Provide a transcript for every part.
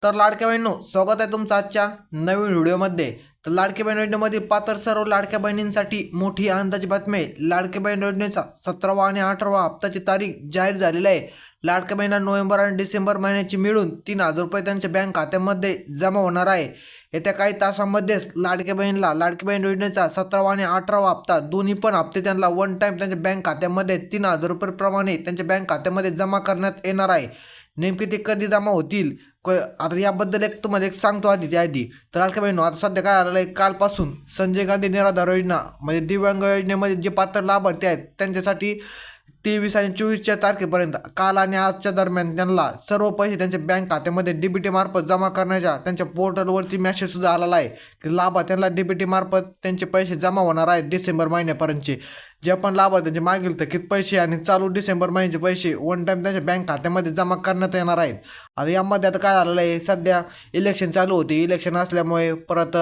तर लाडक्या बहिणींनो, स्वागत आहे तुमचं आजच्या नवीन व्हिडिओमध्ये। तर लाडक्या बहीण योजनेमध्ये पात्र सर्व लाडक्या बहिणींसाठी मोठी आनंदाची बातमी आहे। लाडक्या बहीण योजनेचा 17वा आणि 18वा हप्त्याची तारीख जाहीर झालेली आहे। लाडक्या बहिणींना नोव्हेंबर आणि डिसेंबर महिन्याची मिळून 3000 रुपये त्यांच्या बँक खात्यामध्ये जमा होणार आहे। येत्या काही तासांमध्येच लाडक्या बहीण योजनेचा 17वा आणि 18वा हप्ता दोन्ही पण हप्ते त्यांना वन टाइम त्यांच्या बँक खात्यामध्ये 3000 रुपये प्रमाणे त्यांच्या बँक खात्यामध्ये जमा करण्यात येणार आहे। नेमके ते कधी जमा होतील आता याबद्दल तुम्हाला सांगतो आधी तर लाडक्या बहिणींनो, आता सध्या काय झालेलं आहे, कालपासून संजय गांधी निराधार योजना म्हणजे दिव्यांग योजनेमध्ये जे पात्र लाभार्थी आहेत त्यांच्यासाठी 23 आणि 24च्या तारखेपर्यंत काल आणि आजच्या दरम्यान त्यांना सर्व पैसे त्यांच्या बँक खात्यामध्ये डीबीटी मार्फत जमा करण्याच्या त्यांच्या पोर्टलवरती मेसेजसुद्धा आलेला आहे की लाभार्थ्यांना डीबीटी मार्फत त्यांचे पैसे जमा होणार आहेत डिसेंबर महिन्यापर्यंतचे। जे पण लाभार्थ्यांचे मागील थकीत पैसे आणि चालू डिसेंबर महिन्याचे पैसे वन टाइम त्यांच्या बँक खात्यामध्ये जमा करण्यात येणार आहेत। आता यामध्ये आता काय झालेलं आहे, सध्या इलेक्शन चालू होते, इलेक्शन असल्यामुळे परत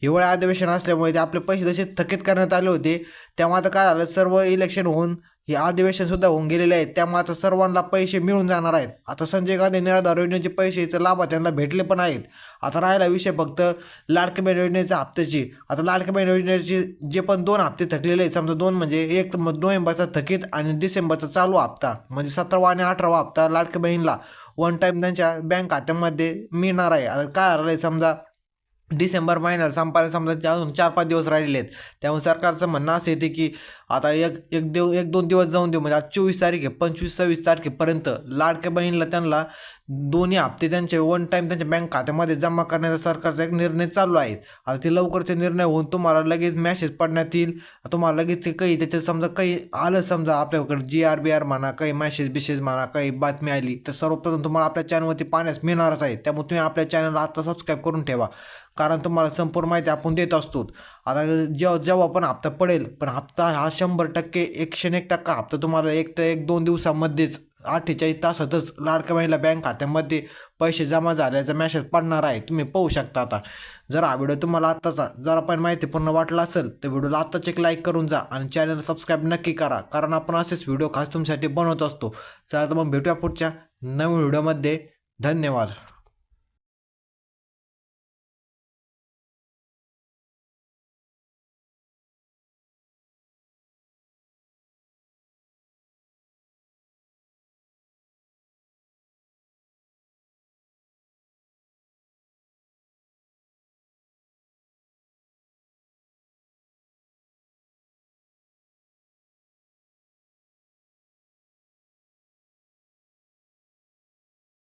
हिवाळी अधिवेशन असल्यामुळे ते आपले पैसे जसे थकीत करण्यात आले होते, त्यामुळे आता काय झालं, सर्व इलेक्शन होऊन हे अधिवेशन सुद्धा होऊन गेलेले आहेत, त्यामुळे आता सर्वांना पैसे मिळून जाणार आहेत। आता संजय गांधी निराधार योजनेचे पैसे तर लाभार्थ्यांना भेटले पण आहेत। आता राहिला विषय फक्त लाडक्या बहीण योजनेच्या हप्त्याची। आता लाडक्या बहीण योजनेचे जे पण 2 हप्ते थकलेले आहेत, समजा 2 म्हणजे एक नोव्हेंबरचा थकीत आणि डिसेंबरचा चालू हप्ता म्हणजे 17वा आणि 18वा हप्ता लाडक्या बहीणला वन टाइम त्यांच्या बँक खात्यामध्ये मिळणार आहे। आता काय झालं आहे, समजा डिसेंबर महिन्यात संपायला समजा अजून 4-5 दिवस राहिलेले आहेत, त्यामुळे सरकारचं म्हणणं असं येते की आता एक 2 दिवस जाऊन देऊ, म्हणजे आज 24 तारीख आहे, 25-26 तारखेपर्यंत लाडक्या बहिणीला त्यांना दोन्ही हप्ते त्यांचे वन टाइम त्यांच्या बँक खात्यामध्ये जमा करण्याचा सरकारचा एक निर्णय चालू आहे। आता ते लवकरचे निर्णय होऊन तुम्हाला लगेच मेसेज पडण्यात येईल, तुम्हाला लगेच ते काही त्याच्यात समजा काही आलं, समजा आपल्याकडे GRBR म्हणा, काही मेसेज म्हणा, काही बातमी आली, तर सर्वप्रथम तुम्हाला आपल्या चॅनलवरती पाहण्यास मिळणारच आहे। त्यामुळे तुम्ही आपल्या चॅनलला आता सबस्क्राईब करून ठेवा, कारण तुम्हाला संपूर्ण माहिती आपण देत असतो। आता जेव्हा पण हप्ता पडेल, पण हप्ता हा 100% 101% हप्ता तुम्हाला 1 ते 1-2 दिवसामध्येच 48 तासातच लाडक्या बहिणीला बँक खात्यामध्ये पैसे जमा झाल्याचा मेसेज पडणार आहे, तुम्ही पाहू शकता। आता जर हा व्हिडिओ तुम्हाला आत्ताचा जरा पण माहितीपूर्ण वाटला असेल तर व्हिडिओला आत्ताच एक लाईक करून जा आणि चॅनल सबस्क्राईब नक्की करा, कारण आपण असेच व्हिडिओ खास तुमच्यासाठी बनवत असतो। चला तर मग भेटूया पुढच्या नवीन व्हिडिओमध्ये। धन्यवाद।